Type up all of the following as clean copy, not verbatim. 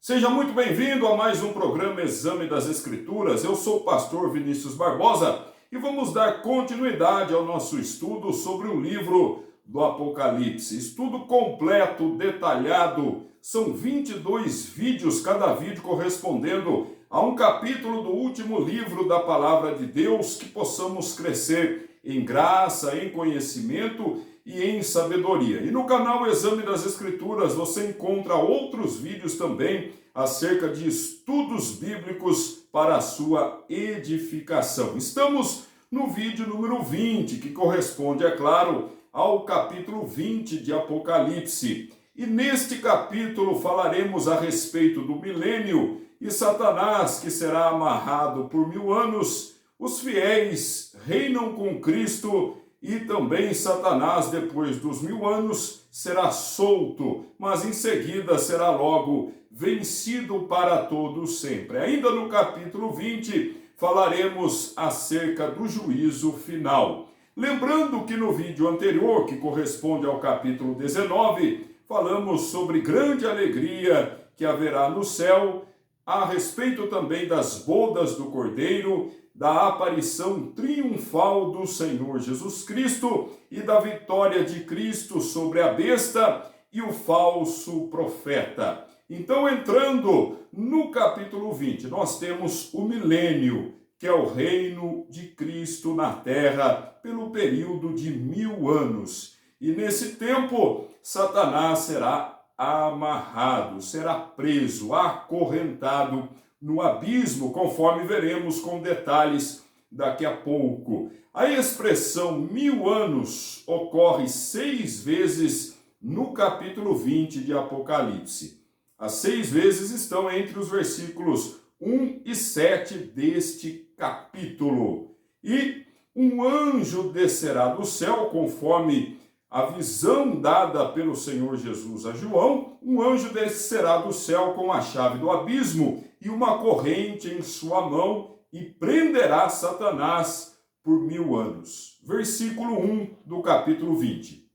Seja muito bem-vindo a mais um programa Exame das Escrituras. Eu sou o pastor Vinícius Barbosa e vamos dar continuidade ao nosso estudo sobre o livro do Apocalipse. Estudo completo, detalhado. São 22 vídeos, cada vídeo correspondendo a um capítulo do último livro da Palavra de Deus, que possamos crescer em graça, em conhecimento e em sabedoria. E no canal Exame das Escrituras você encontra outros vídeos também acerca de estudos bíblicos para a sua edificação. Estamos no vídeo número 20, que corresponde, é claro, ao capítulo 20 de Apocalipse. E neste capítulo falaremos a respeito do milênio e Satanás, que será amarrado por 1000 anos. Os fiéis reinam com Cristo e também Satanás, depois dos 1000 anos, será solto, mas em seguida será logo vencido para todo sempre. Ainda no capítulo 20, falaremos acerca do juízo final. Lembrando que no vídeo anterior, que corresponde ao capítulo 19, falamos sobre grande alegria que haverá no céu, a respeito também das bodas do Cordeiro, da aparição triunfal do Senhor Jesus Cristo e da vitória de Cristo sobre a besta e o falso profeta. Então, entrando no capítulo 20, nós temos o milênio, que é o reino de Cristo na terra, pelo período de 1000 anos. E nesse tempo, Satanás será amarrado, será preso, acorrentado no abismo, conforme veremos com detalhes daqui a pouco. A expressão 1000 anos ocorre 6 vezes no capítulo 20 de Apocalipse. As 6 vezes estão entre os versículos 1 e 7 deste capítulo. E um anjo descerá do céu, conforme a visão dada pelo Senhor Jesus a João. Um anjo descerá do céu com a chave do abismo e uma corrente em sua mão, e prenderá Satanás por 1000 anos. Versículo 1 do capítulo 20.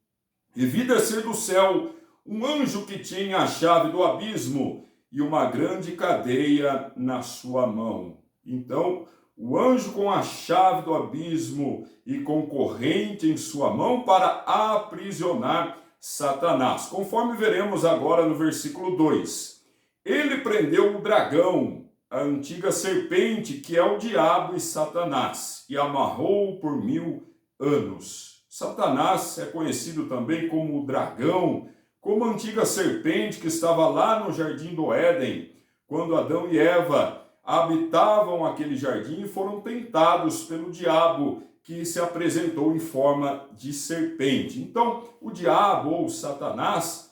E vi descer do céu um anjo que tinha a chave do abismo e uma grande cadeia na sua mão. Então, o anjo com a chave do abismo e com corrente em sua mão para aprisionar Satanás. Conforme veremos agora no versículo 2. Ele prendeu o dragão, a antiga serpente, que é o diabo e Satanás, e amarrou por 1000 anos. Satanás é conhecido também como o dragão, como a antiga serpente que estava lá no jardim do Éden, quando Adão e Eva habitavam aquele jardim e foram tentados pelo diabo, que se apresentou em forma de serpente. Então, o diabo ou Satanás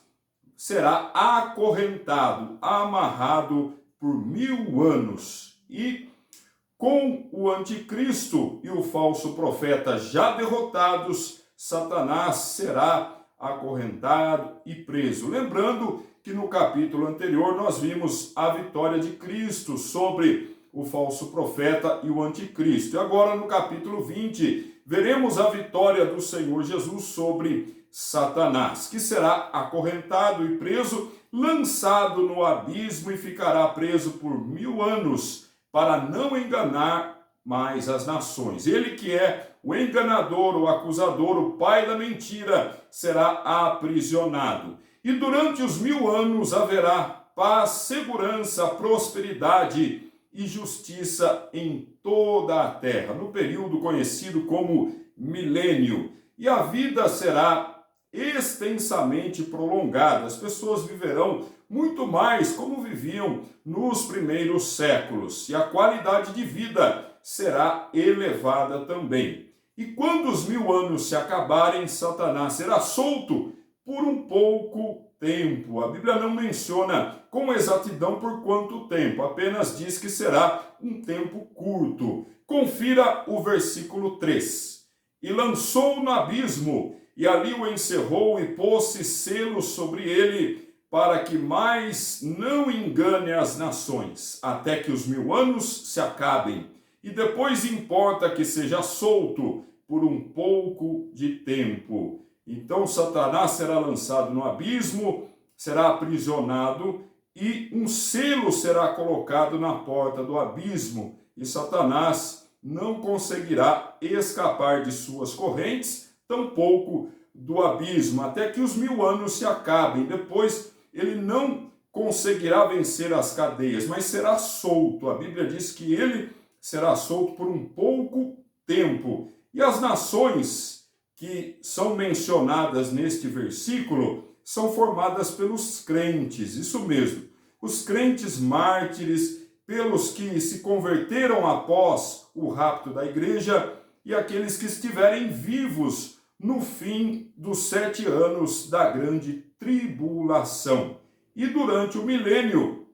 será acorrentado, amarrado por 1000 anos. E com o anticristo e o falso profeta já derrotados, Satanás será acorrentado e preso. Lembrando que no capítulo anterior nós vimos a vitória de Cristo sobre o falso profeta e o anticristo. E agora no capítulo 20 veremos a vitória do Senhor Jesus sobre Satanás, que será acorrentado e preso, lançado no abismo e ficará preso por 1000 anos para não enganar mais as nações. Ele que é o enganador, o acusador, o pai da mentira, será aprisionado. E durante os 1000 anos haverá paz, segurança, prosperidade e justiça em toda a terra, no período conhecido como milênio. E a vida será extensamente prolongada. As pessoas viverão muito mais como viviam nos primeiros séculos. E a qualidade de vida será elevada também. E quando os 1000 anos se acabarem, Satanás será solto por um pouco tempo. A Bíblia não menciona com exatidão por quanto tempo, apenas diz que será um tempo curto. Confira o versículo 3. E lançou no abismo, e ali o encerrou e pôs-se selo sobre ele, para que mais não engane as nações, até que os 1000 anos se acabem. E depois importa que seja solto por um pouco de tempo. Então Satanás será lançado no abismo, será aprisionado e um selo será colocado na porta do abismo, e Satanás não conseguirá escapar de suas correntes, tampouco do abismo, até que os 1000 anos se acabem. Depois ele não conseguirá vencer as cadeias, mas será solto. A Bíblia diz que ele será solto por um pouco tempo. E as nações que são mencionadas neste versículo são formadas pelos crentes, isso mesmo, os crentes mártires, pelos que se converteram após o rapto da igreja e aqueles que estiverem vivos no fim dos 7 anos da grande tribulação. E durante o milênio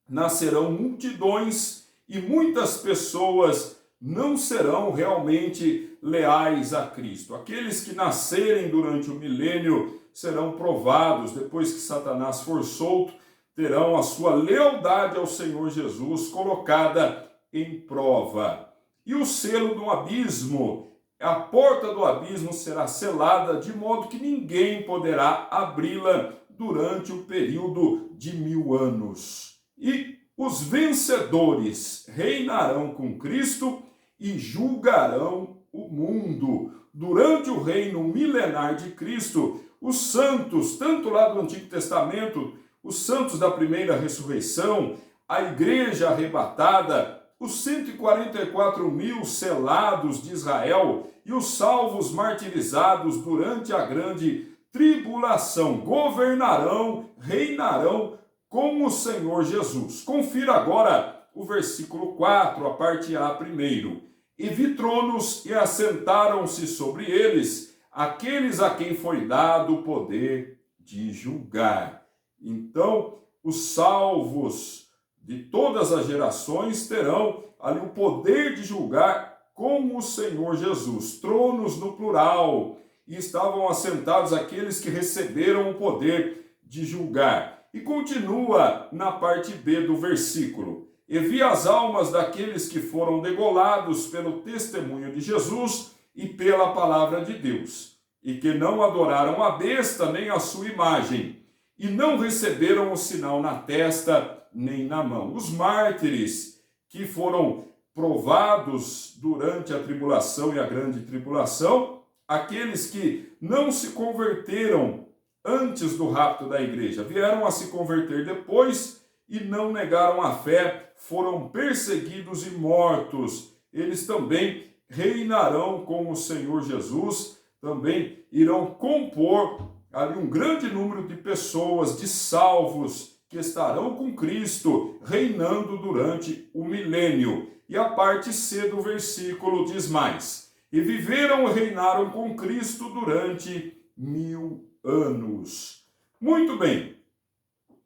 nascerão multidões e muitas pessoas não serão realmente leais a Cristo. Aqueles que nascerem durante o milênio serão provados, depois que Satanás for solto, terão a sua lealdade ao Senhor Jesus colocada em prova. E o selo do abismo, a porta do abismo será selada, de modo que ninguém poderá abri-la durante o período de 1000 anos. E os vencedores reinarão com Cristo e julgarão o mundo. Durante o reino milenar de Cristo, os santos, tanto lá do Antigo Testamento, os santos da primeira ressurreição, a igreja arrebatada, os 144.000 selados de Israel e os salvos martirizados durante a grande tribulação governarão, reinarão com o Senhor Jesus. Confira agora o versículo 4, a parte A primeiro. E vi tronos e assentaram-se sobre eles aqueles a quem foi dado o poder de julgar. Então, os salvos de todas as gerações terão ali o poder de julgar com o Senhor Jesus. Tronos no plural. E estavam assentados aqueles que receberam o poder de julgar. E continua na parte B do versículo. E vi as almas daqueles que foram degolados pelo testemunho de Jesus e pela palavra de Deus, e que não adoraram a besta nem a sua imagem, e não receberam o sinal na testa nem na mão. Os mártires que foram provados durante a tribulação e a grande tribulação, aqueles que não se converteram antes do rapto da igreja, vieram a se converter depois e não negaram a fé, foram perseguidos e mortos. Eles também reinarão com o Senhor Jesus, também irão compor ali um grande número de pessoas, de salvos, que estarão com Cristo, reinando durante o milênio. E a parte C do versículo diz mais: e viveram e reinaram com Cristo durante 1000 anos. Muito bem,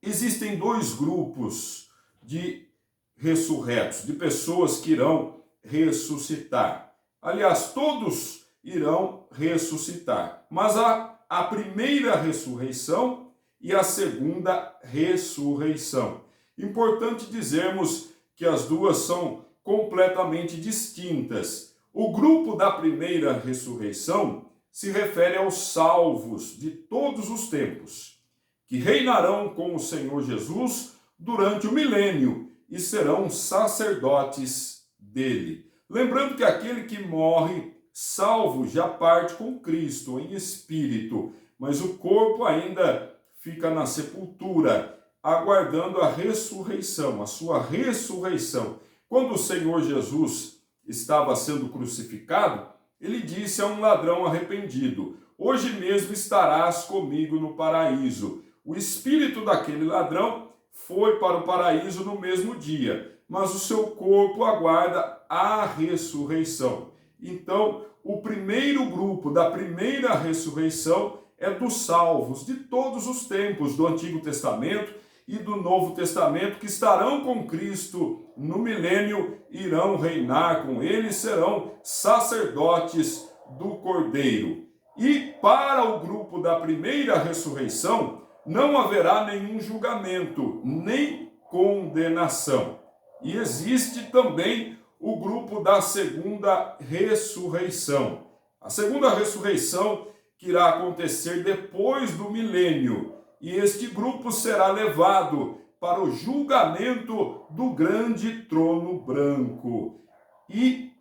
existem 2 grupos de ressurretos, de pessoas que irão ressuscitar. Aliás, todos irão ressuscitar, mas há a primeira ressurreição e a segunda ressurreição. Importante dizermos que as duas são completamente distintas. O grupo da primeira ressurreição se refere aos salvos de todos os tempos, que reinarão com o Senhor Jesus durante o milênio e serão sacerdotes dele. Lembrando que aquele que morre salvo já parte com Cristo em espírito, mas o corpo ainda fica na sepultura, aguardando a ressurreição, a sua ressurreição. Quando o Senhor Jesus estava sendo crucificado, ele disse a um ladrão arrependido: hoje mesmo estarás comigo no paraíso. O espírito daquele ladrão foi para o paraíso no mesmo dia, mas o seu corpo aguarda a ressurreição. Então, o primeiro grupo da primeira ressurreição é dos salvos de todos os tempos do Antigo Testamento e do Novo Testamento, que estarão com Cristo no milênio, irão reinar com ele, serão sacerdotes do Cordeiro. E para o grupo da primeira ressurreição, não haverá nenhum julgamento, nem condenação. E existe também o grupo da segunda ressurreição. A segunda ressurreição que irá acontecer depois do milênio. E este grupo será levado para o julgamento do grande trono branco. E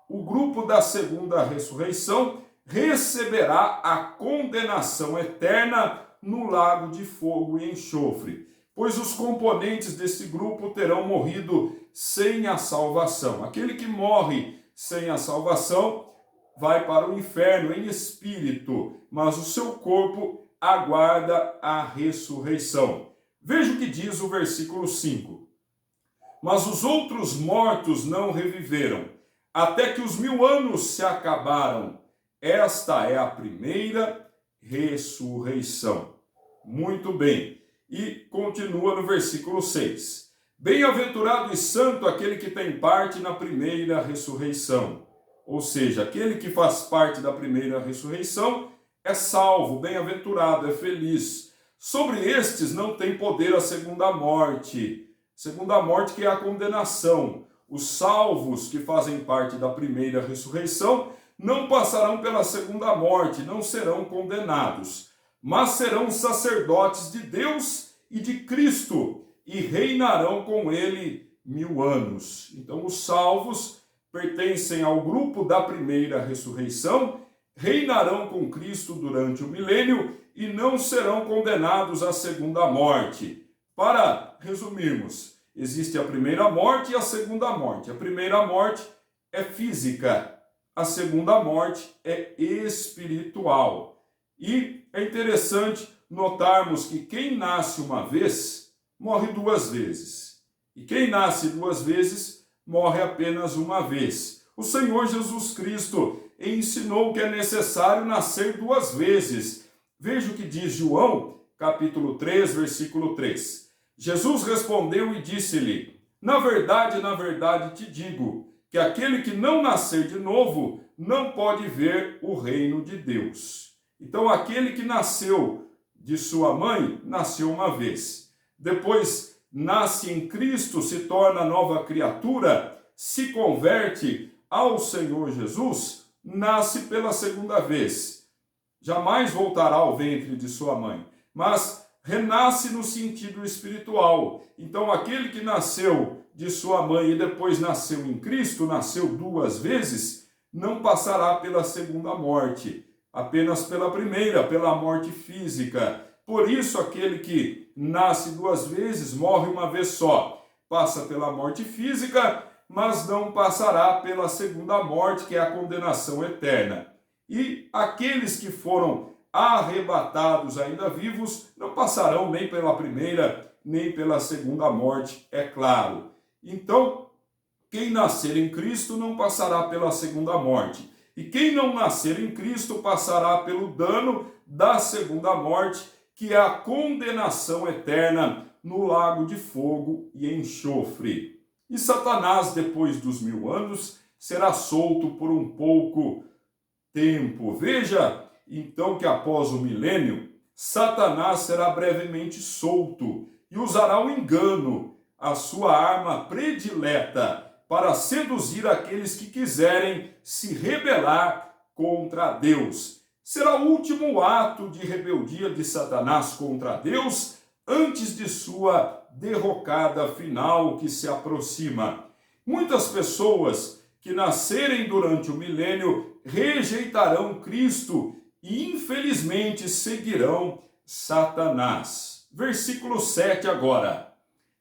o grupo da segunda ressurreição receberá a condenação eterna no lago de fogo e enxofre, pois os componentes desse grupo terão morrido sem a salvação. Aquele que morre sem a salvação vai para o inferno em espírito, mas o seu corpo aguarda a ressurreição. Veja o que diz o versículo 5. Mas os outros mortos não reviveram, até que os 1000 anos se acabaram. Esta é a primeira ressurreição. Muito bem. E continua no versículo 6. Bem-aventurado e santo aquele que tem parte na primeira ressurreição. Ou seja, aquele que faz parte da primeira ressurreição é salvo, bem-aventurado, é feliz. Sobre estes não tem poder a segunda morte. Segunda morte que é a condenação. Os salvos que fazem parte da primeira ressurreição não passarão pela segunda morte, não serão condenados, mas serão sacerdotes de Deus e de Cristo e reinarão com ele 1000 anos. Então os salvos pertencem ao grupo da primeira ressurreição, reinarão com Cristo durante o milênio e não serão condenados à segunda morte. Para resumirmos, existe a primeira morte e a segunda morte. A primeira morte é física, a segunda morte é espiritual. E é interessante notarmos que quem nasce uma vez, morre 2 vezes. E quem nasce 2 vezes, morre apenas uma vez. O Senhor Jesus Cristo ensinou que é necessário nascer 2 vezes. Veja o que diz João, capítulo 3, versículo 3. Jesus respondeu e disse-lhe: na verdade, te digo, que aquele que não nascer de novo não pode ver o reino de Deus. Então, aquele que nasceu de sua mãe, nasceu uma vez. Depois, nasce em Cristo, se torna nova criatura, se converte ao Senhor Jesus, nasce pela segunda vez. Jamais voltará ao ventre de sua mãe, mas renasce no sentido espiritual. Então, aquele que nasceu de sua mãe e depois nasceu em Cristo, nasceu 2 vezes, não passará pela segunda morte, apenas pela primeira, pela morte física. Por isso, aquele que nasce 2 vezes, morre uma vez só, passa pela morte física, mas não passará pela segunda morte, que é a condenação eterna. E aqueles que foram arrebatados ainda vivos, não passarão nem pela primeira, nem pela segunda morte, é claro. Então, quem nascer em Cristo não passará pela segunda morte. E quem não nascer em Cristo passará pelo dano da segunda morte, que é a condenação eterna no lago de fogo e enxofre. E Satanás, depois dos 1000 anos, será solto por um pouco tempo. Veja, então, que após o milênio, Satanás será brevemente solto e usará o engano, a sua arma predileta, para seduzir aqueles que quiserem se rebelar contra Deus. Será o último ato de rebeldia de Satanás contra Deus antes de sua derrocada final que se aproxima. Muitas pessoas que nascerem durante o milênio rejeitarão Cristo e infelizmente seguirão Satanás. Versículo 7 agora.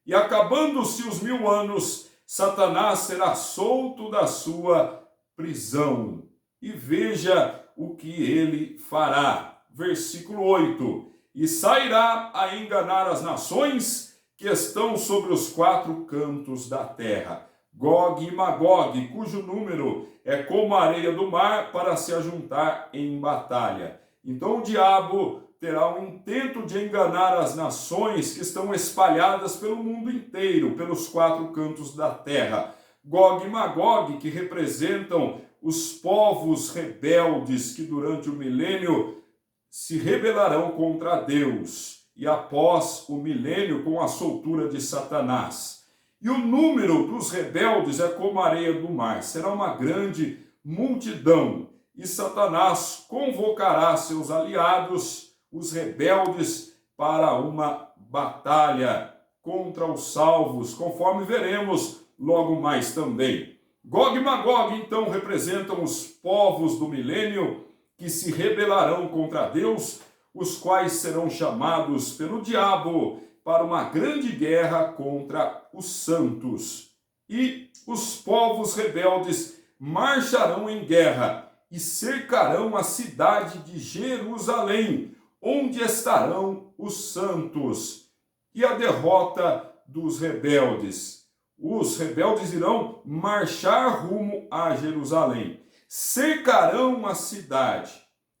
E acabando-se os 1000 anos, Satanás será solto da sua prisão. E veja o que ele fará. Versículo 8. E sairá a enganar as nações que estão sobre os 4 cantos da terra, Gog e Magog, cujo número é como a areia do mar, para se ajuntar em batalha. Então o diabo terá o intento de enganar as nações que estão espalhadas pelo mundo inteiro, pelos 4 cantos da terra. Gog e Magog, que representam os povos rebeldes que durante o milênio se rebelarão contra Deus, e após o milênio com a soltura de Satanás. E o número dos rebeldes é como a areia do mar, será uma grande multidão, e Satanás convocará seus aliados, os rebeldes, para uma batalha contra os salvos, conforme veremos logo mais também. Gog e Magog, então, representam os povos do milênio que se rebelarão contra Deus, os quais serão chamados pelo diabo para uma grande guerra contra os santos. E os povos rebeldes marcharão em guerra e cercarão a cidade de Jerusalém, onde estarão os santos. E a derrota dos rebeldes. Os rebeldes irão marchar rumo a Jerusalém. Cercarão a cidade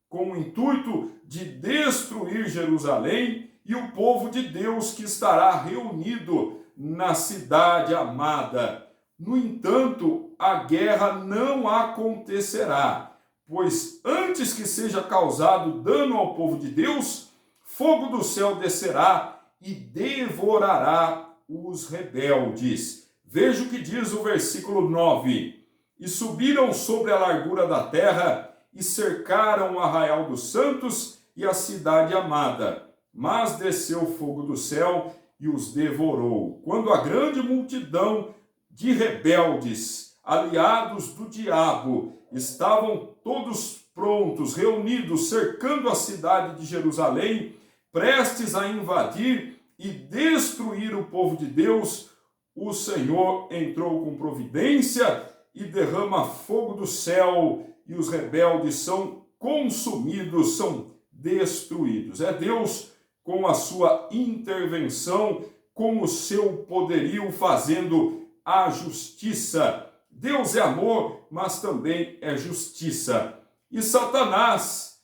com o intuito de destruir Jerusalém e o povo de Deus que estará reunido na cidade amada. No entanto, a guerra não acontecerá, pois antes que seja causado dano ao povo de Deus, fogo do céu descerá e devorará os rebeldes. Veja o que diz o versículo 9. E subiram sobre a largura da terra e cercaram o arraial dos santos e a cidade amada. Mas desceu fogo do céu e os devorou. Quando a grande multidão de rebeldes, aliados do diabo, estavam todos prontos, reunidos, cercando a cidade de Jerusalém, prestes a invadir e destruir o povo de Deus, o Senhor entrou com providência e derrama fogo do céu, e os rebeldes são consumidos, são destruídos. É Deus, com a sua intervenção, com o seu poderio, fazendo a justiça. Deus é amor, mas também é justiça. E Satanás,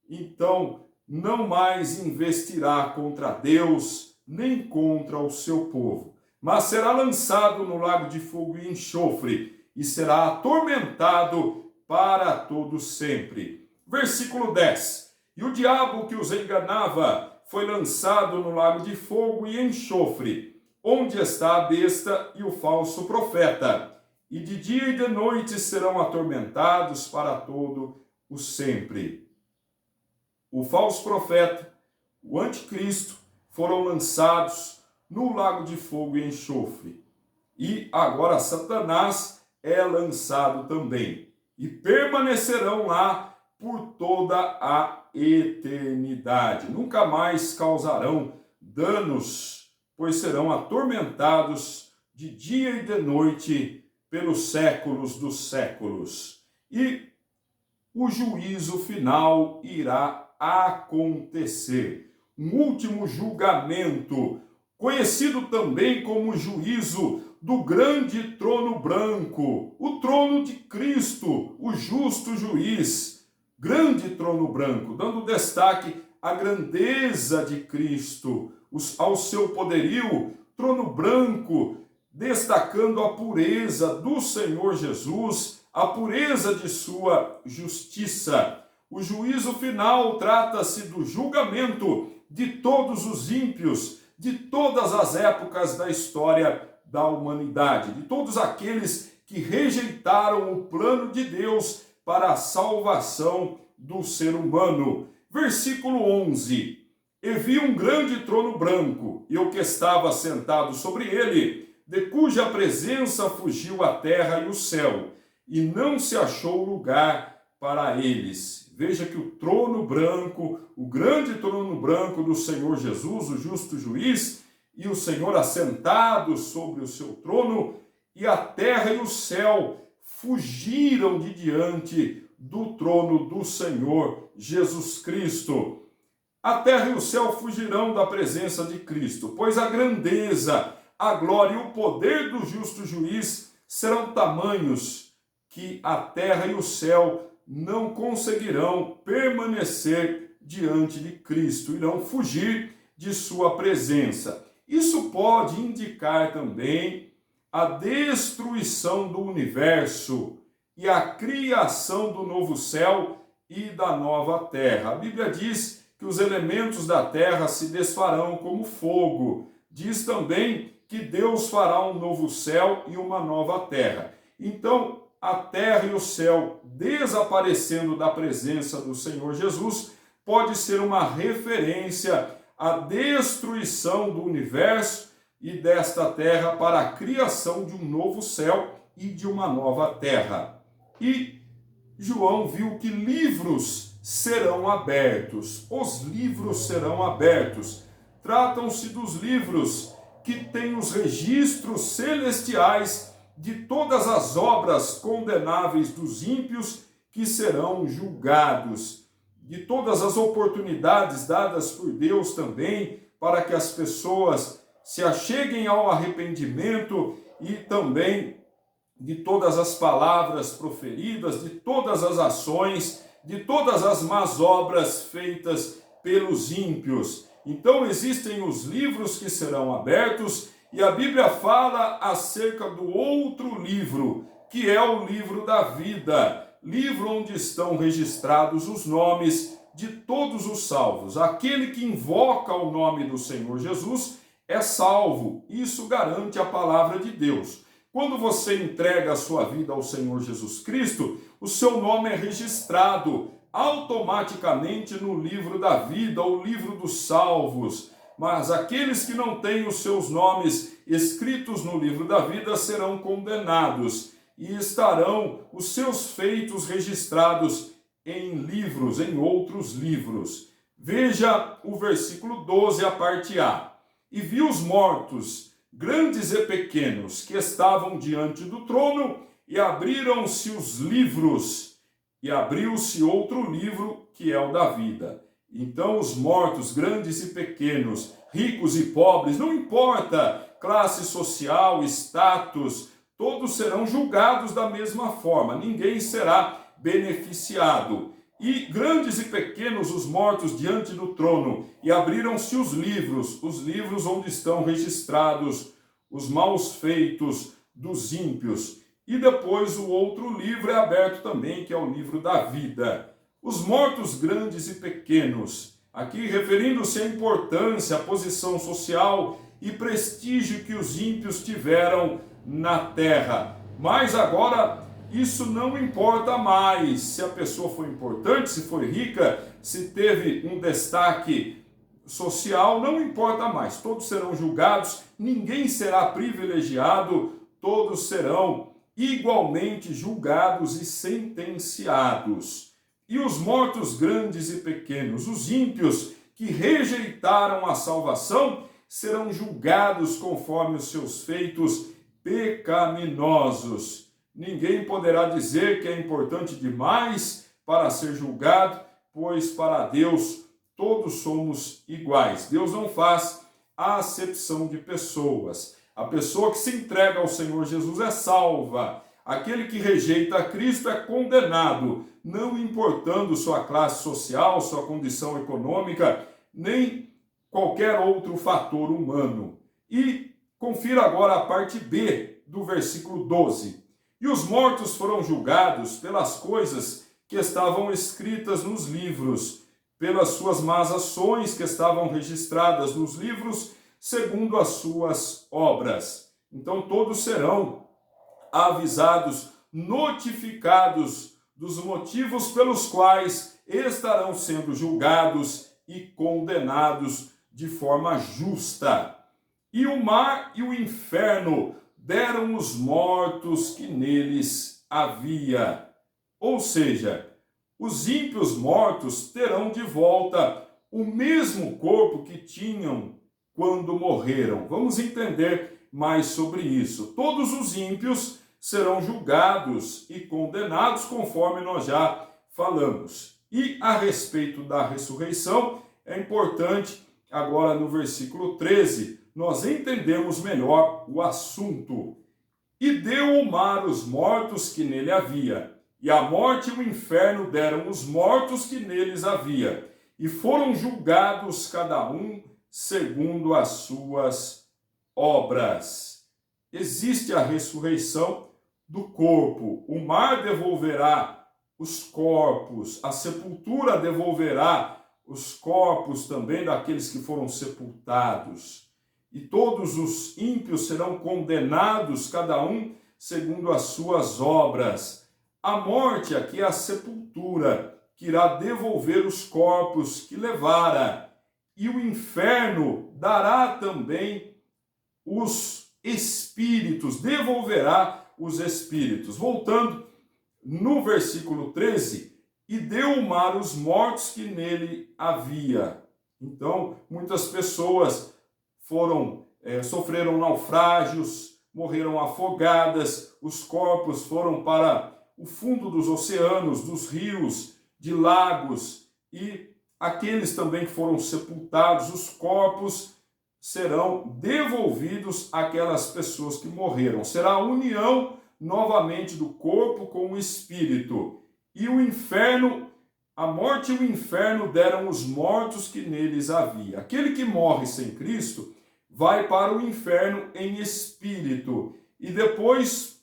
então, não mais investirá contra Deus, nem contra o seu povo, mas será lançado no lago de fogo e enxofre, e será atormentado para todo sempre. Versículo 10. E o diabo que os enganava foi lançado no lago de fogo e enxofre, onde está a besta e o falso profeta, e de dia e de noite serão atormentados para todo o sempre. O falso profeta, o anticristo, foram lançados no lago de fogo e enxofre. E agora Satanás é lançado também. E permanecerão lá por toda a eternidade. Nunca mais causarão danos, pois serão atormentados de dia e de noite pelos séculos dos séculos. E o juízo final irá acontecer. Um último julgamento, conhecido também como juízo do grande trono branco, o trono de Cristo, o justo juiz, grande trono branco, dando destaque à grandeza de Cristo, ao seu poderio, trono branco, destacando a pureza do Senhor Jesus, a pureza de sua justiça. O juízo final trata-se do julgamento de todos os ímpios, de todas as épocas da história da humanidade, de todos aqueles que rejeitaram o plano de Deus para a salvação do ser humano. Versículo 11. E vi um grande trono branco, e o que estava sentado sobre ele, de cuja presença fugiu a terra e o céu, e não se achou lugar para eles. Veja que o trono branco, o grande trono branco do Senhor Jesus, o justo juiz, e o Senhor assentado sobre o seu trono, e a terra e o céu fugiram de diante do trono do Senhor Jesus Cristo. A terra e o céu fugirão da presença de Cristo, pois a grandeza, a glória e o poder do justo juiz serão tamanhos que a terra e o céu não conseguirão permanecer diante de Cristo, irão fugir de sua presença. Isso pode indicar também a destruição do universo e a criação do novo céu e da nova terra. A Bíblia diz que os elementos da terra se desfarão como fogo. Diz também que Deus fará um novo céu e uma nova terra. Então, a terra e o céu desaparecendo da presença do Senhor Jesus pode ser uma referência à destruição do universo e desta terra para a criação de um novo céu e de uma nova terra. E João viu que livros serão abertos. Os livros serão abertos. Tratam-se dos livros que têm os registros celestiais de todas as obras condenáveis dos ímpios que serão julgados, de todas as oportunidades dadas por Deus também para que as pessoas se acheguem ao arrependimento e também de todas as palavras proferidas, de todas as ações, de todas as más obras feitas pelos ímpios. Então existem os livros que serão abertos e a Bíblia fala acerca do outro livro, que é o livro da vida, livro onde estão registrados os nomes de todos os salvos. Aquele que invoca o nome do Senhor Jesus é salvo. Isso garante a palavra de Deus. Quando você entrega a sua vida ao Senhor Jesus Cristo, o seu nome é registrado automaticamente no livro da vida, o livro dos salvos. Mas aqueles que não têm os seus nomes escritos no livro da vida serão condenados e estarão os seus feitos registrados em livros, em outros livros. Veja o versículo 12, a parte A. E vi os mortos, grandes e pequenos, que estavam diante do trono, e abriram-se os livros, e abriu-se outro livro, que é o da vida. Então os mortos, grandes e pequenos, ricos e pobres, não importa classe social, status, todos serão julgados da mesma forma, ninguém será beneficiado. E grandes e pequenos os mortos diante do trono, e abriram-se os livros onde estão registrados os maus feitos dos ímpios. E depois o outro livro é aberto também, que é o livro da vida. Os mortos grandes e pequenos, aqui referindo-se à importância, à posição social e prestígio que os ímpios tiveram na terra. Mas agora isso não importa mais. Se a pessoa foi importante, se foi rica, se teve um destaque social, não importa mais. Todos serão julgados, ninguém será privilegiado, todos serão igualmente julgados e sentenciados. E os mortos grandes e pequenos, os ímpios que rejeitaram a salvação, serão julgados conforme os seus feitos pecaminosos. Ninguém poderá dizer que é importante demais para ser julgado, pois para Deus todos somos iguais. Deus não faz acepção de pessoas. A pessoa que se entrega ao Senhor Jesus é salva. Aquele que rejeita a Cristo é condenado, não importando sua classe social, sua condição econômica, nem qualquer outro fator humano. E confira agora a parte B do versículo 12. E os mortos foram julgados pelas coisas que estavam escritas nos livros, pelas suas más ações que estavam registradas nos livros, segundo as suas obras. Então todos serão avisados, notificados dos motivos pelos quais estarão sendo julgados e condenados de forma justa. E o mar e o inferno deram os mortos que neles havia. Ou seja, os ímpios mortos terão de volta o mesmo corpo que tinham quando morreram. Vamos entender mais sobre isso. Todos os ímpios serão julgados e condenados, conforme nós já falamos. E a respeito da ressurreição, é importante, agora no versículo 13, nós entendemos melhor o assunto. E deu o mar os mortos que nele havia, e a morte e o inferno deram os mortos que neles havia, e foram julgados cada um segundo as suas obras. Existe a ressurreição do corpo. O mar devolverá os corpos, a sepultura devolverá os corpos também daqueles que foram sepultados. E todos os ímpios serão condenados, cada um segundo as suas obras. A morte aqui é a sepultura, que irá devolver os corpos que levara. E o inferno dará também os espíritos, devolverá os espíritos. Voltando no versículo 13, e deu o mar os mortos que nele havia. Então, muitas pessoas sofreram naufrágios, morreram afogadas, os corpos foram para o fundo dos oceanos, dos rios, de lagos, e aqueles também que foram sepultados, os corpos serão devolvidos àquelas pessoas que morreram. Será a união novamente do corpo com o espírito. E o inferno, a morte e o inferno deram os mortos que neles havia. Aquele que morre sem Cristo vai para o inferno em espírito. E depois,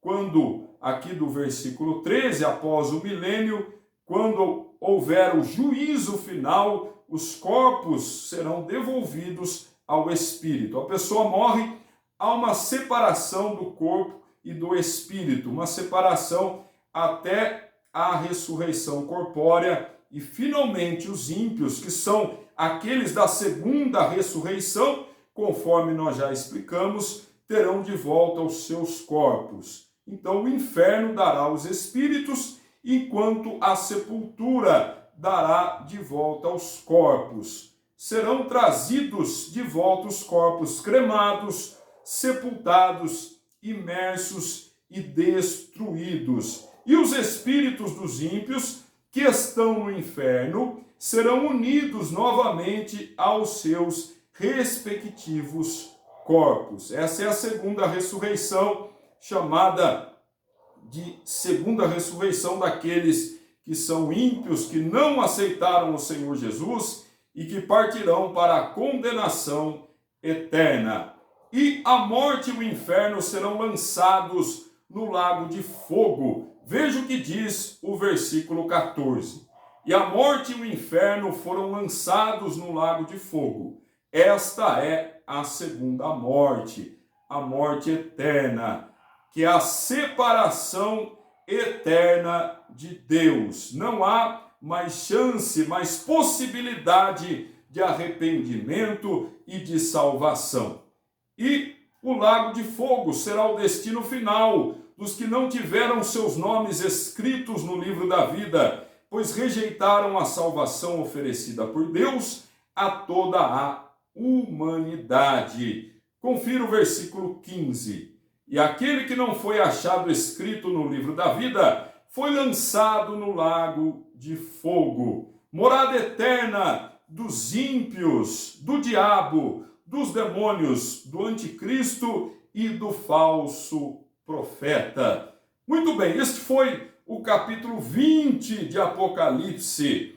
quando, aqui do versículo 13, após o milênio, quando houver o juízo final, os corpos serão devolvidos ao espírito. A pessoa morre, há uma separação do corpo e do espírito, uma separação até a ressurreição corpórea, e finalmente os ímpios, que são aqueles da segunda ressurreição, conforme nós já explicamos, terão de volta os seus corpos. Então o inferno dará os espíritos, enquanto a sepultura dará de volta os corpos. Serão trazidos de volta os corpos cremados, sepultados, imersos e destruídos. E os espíritos dos ímpios que estão no inferno serão unidos novamente aos seus respectivos corpos. Essa é a segunda ressurreição, chamada de segunda ressurreição daqueles que são ímpios, que não aceitaram o Senhor Jesus e que partirão para a condenação eterna. E a morte e o inferno serão lançados no lago de fogo. Veja o que diz o versículo 14. E a morte e o inferno foram lançados no lago de fogo. Esta é a segunda morte, a morte eterna, que é a separação eterna de Deus. Não há mais chance, mais possibilidade de arrependimento e de salvação. E o lago de fogo será o destino final dos que não tiveram seus nomes escritos no livro da vida, pois rejeitaram a salvação oferecida por Deus a toda a humanidade. Confira o versículo 15. E aquele que não foi achado escrito no livro da vida foi lançado no lago de fogo, morada eterna dos ímpios, do diabo, dos demônios, do anticristo e do falso profeta. Muito bem, este foi o capítulo 20 de Apocalipse.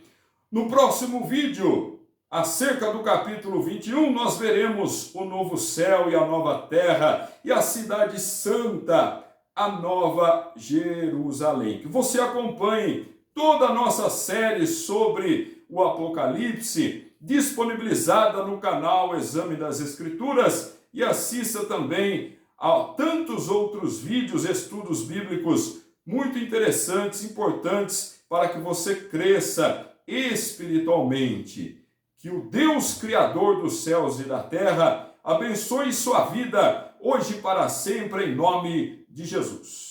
No próximo vídeo, acerca do capítulo 21, nós veremos o novo céu e a nova terra e a cidade santa, a nova Jerusalém. Que você acompanhe toda a nossa série sobre o Apocalipse, disponibilizada no canal Exame das Escrituras, e assista também a tantos outros vídeos, estudos bíblicos muito interessantes, importantes, para que você cresça espiritualmente. Que o Deus Criador dos céus e da terra abençoe sua vida, hoje e para sempre, em nome de Jesus.